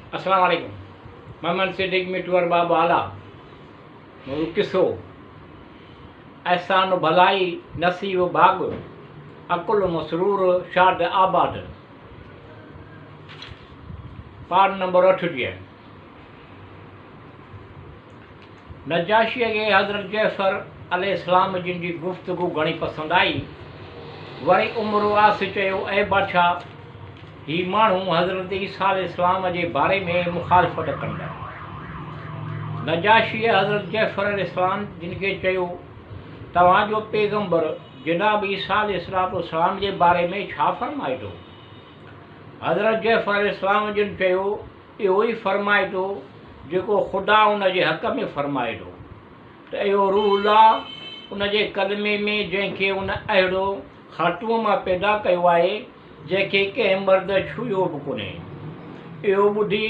अस्सलाम वालेकुम। मोहम्मद सिद्दीक मिटवर बाबा आला किस्सो एहसान भलाई नसीब बाग अकुल मसरूर शाद आबाद। पार नंबर 38। नजाशी के हज़रत जैफर अलैहिस्सलाम जिन जी गुफ्तगू घणी पसंद आई। वरी उमर वास चयो, ऐ बादशाह, ही माण्हू हज़रत ईसा अलैहिस्सलाम जे बारे में मुखालफ़त कंदा। नजाशी हज़रत जैफर अलैहिस्सलाम जिन खे चयो, तव्हांजो पैगंबर जनाब ईसा अलैहिस्सलाम जे बारे में छा फरमाए थो? हज़रत जैफर अलैहिस्सलाम जिन चयो, इहो ई फरमाए थो जेको ख़ुदा उन जे हक़ में फरमाए थो त इहो रूहुल्लाह उन जे कलमे में जंहिंखे उन अहिड़ो ख़ातूअ मां पैदा कयो आहे जंहिंखे कंहिं मर्द छुयो बि कोन्हे। इहो ॿुधी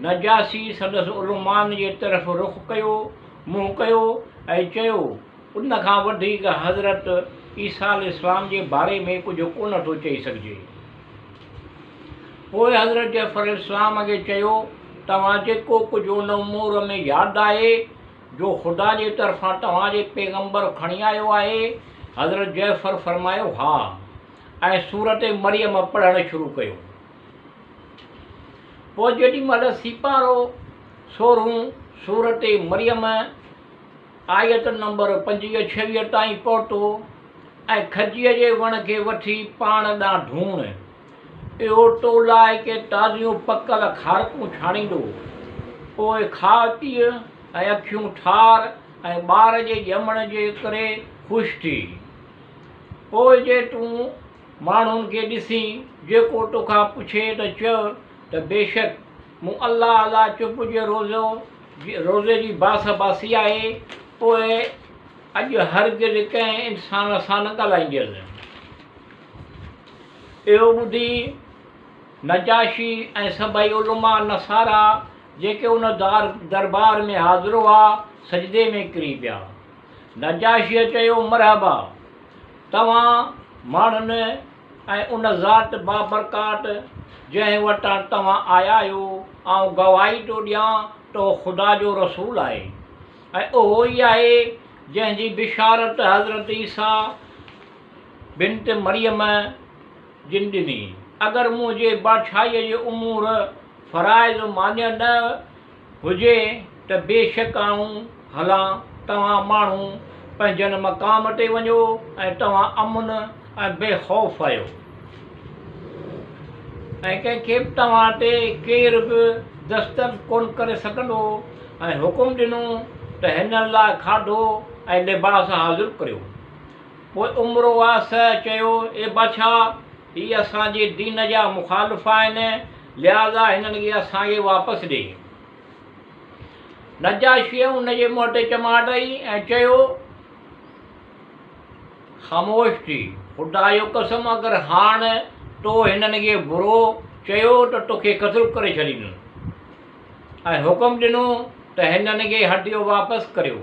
नजाशी संदसि उलमान जे तरफ़ रुख़ कयो, मुंहुं कयो ऐं चयो, उन खां वधीक हज़रत ईसा अलैहिस्सलाम जे बारे में कुझु कोन थो चई सघिजे। पोइ हज़रत जैफर अलैहिस्सलाम खे चयो, तव्हां जेको कुझु उन उमूर में यादि आहे जो ख़ुदा जे तरफ़ां तव्हांजे पैगंबर खणी आयो आहे? हज़रत जैफर फरमायो, हा, ऐं सूरत मरियम पढ़णु शुरू कयो। पोइ जेॾी महिल सिपारो 16 सूरत मरियम आयत नंबर 25-26 ताईं पहुतो ऐं खजीअ जे वण खे वठी पाण ॾांहुं ढूंढ, इहो टोलाए के ताज़ियूं पकल खारकूं छाणींदो। पोइ खाउ पीउ ऐं अखियूं ठार ऐं ॿार जे ॼमण जे करे ख़ुशि थी। पोइ जे तूं माण्हुनि खे ॾिसी जेको तोखां पुछे त चओ त बेशक मूं अलाह चुप जे रोज़े जी बासी आहे, पोइ अॼु हरगिज़ कंहिं इंसान सां न ॻाल्हाईंदसि। इहो ॿुधी नजाशी ऐं सभई उलमा नसारा जेके उन दरबार में हाज़िर हुआ सजदे में किरी पिया। नजाशीअ चयो, मरहबा, तव्हां माण्हुनि ऐं उन ज़ात बाबरकात जंहिं वटां तव्हां आया आहियो, ऐं गवाही थो ॾियां त ख़ुदा जो रसूल आहे ऐं उहो ई आहे जंहिंजी बिशारत हज़रत ईसा बिन्त मरियम जिन ॾिनी। अगरि मुंहिंजे बादशाहीअ जे उमूर फ़राइज़ मान्य न हुजे त बेशक आऊं हलां, तव्हां माण्हू पंहिंजनि मक़ाम ते वञो ऐं तव्हां अमुन ऐं बेख़ौफ़ आहियो ऐं कंहिंखे बि तव्हां ते केर बि दस्तक कोन करे सघंदो। ऐं हुकुम ॾिनो त हिन लाइ खाधो ऐं लिबास हाज़िर करियो। पोइ उमिरि वास चयो, ए बादशाह, हीअ असांजे दीन जा मुखालिफ़ आहिनि, लिहाज़ा हिननि खे असांखे वापसि ॾे। नजाशीअ उन जे मुंहं ते चमाट ॾेई ऐं चयो, ख़ामोश थी, ख़ुदा जो कसम, अगरि हाणे तो हिननि खे बुरो चयो त तोखे क़त्ल करे छॾींदुमि। ऐं हुकुम ॾिनो त हिननि खे हटियो वापसि करियो।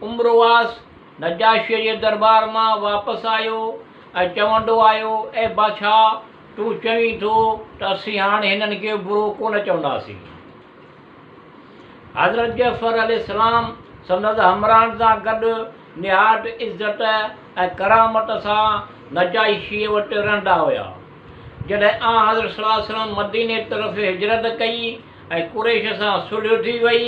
उमिरि वास नजाशीअ जे दरबार मां वापसि आयो ऐं चवंदो आयो, ऐ बादशाह, तूं चवीं थो त असीं हाणे हिननि खे बुरो कोन चवंदासीं। हज़रत जैफर अलैहिस्सलाम संदसि हमराहनि सां गॾु निहायत इज़त ऐं करामत सां नजाशीअ वटि रहंदा हुया। जॾहिं हज़रत सल्लल्लाहु अलैहि वसल्लम मदीने तरफ़ हिजरत कई ऐं कुरैश सां सुलह थी वई